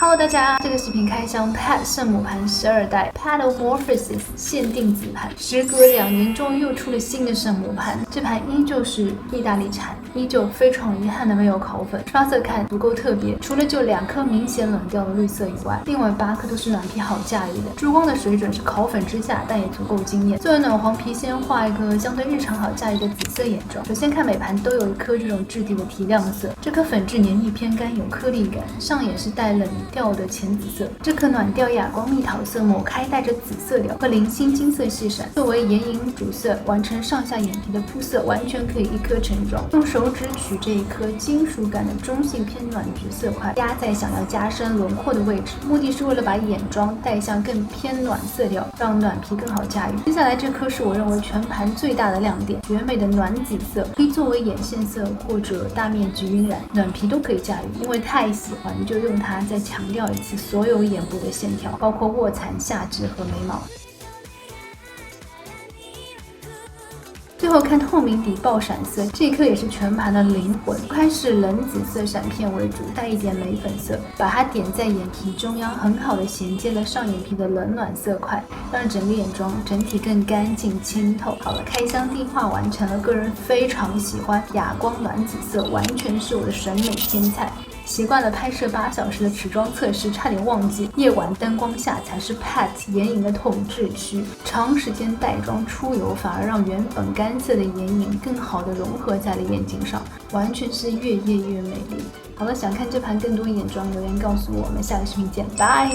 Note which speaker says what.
Speaker 1: Hello， 大家，这个视频开箱 Pat 圣母盘12代 Patomorphosis 限定子盘，时隔2年终于又出了新的圣母盘，这盘依旧是意大利产，依旧非常遗憾的没有烤粉，刷色看足够特别，除了就2颗明显冷掉的绿色以外，另外8颗都是暖皮好驾驭的，珠光的水准是烤粉之下，但也足够惊艳。作为暖黄皮，先画一个相对日常好驾驭的紫色眼妆。首先看每盘都有一颗这种质地的提亮色，这颗粉质黏腻偏干，有颗粒感，上眼是带冷调的浅紫色，这颗暖调哑光蜜桃色抹开带着紫色调和零星金色细闪，作为眼影主色，完成上下眼皮的铺色，完全可以一颗成妆。用手指取这一颗金属感的中性偏暖橘色块，压在想要加深轮廓的位置，目的是为了把眼妆带向更偏暖色调，让暖皮更好驾驭。接下来这颗是我认为全盘最大的亮点，绝美的暖紫色，可以作为眼线色或者大面积晕染，暖皮都可以驾驭。因为太喜欢，就用它再强调一次所有眼部的线条，包括卧蚕、下肢和眉毛。最后看透明底爆闪色，这一颗也是全盘的灵魂。开始冷紫色闪片为主，带一点玫粉色，把它点在眼皮中央，很好的衔接了上眼皮的冷暖色块，让整个眼妆整体更干净清透。好了，开箱定画完成了，个人非常喜欢哑光暖紫色，完全是我的审美天菜。习惯了拍摄8小时的持妆测试，差点忘记夜晚灯光下才是 Pat 眼影的统治区。长时间带妆出油，反而让原本干涩的眼影更好的融合在了眼睛上，完全是越夜越美丽。好了，想看这盘更多眼妆，留言告诉我，我们下个视频见，拜。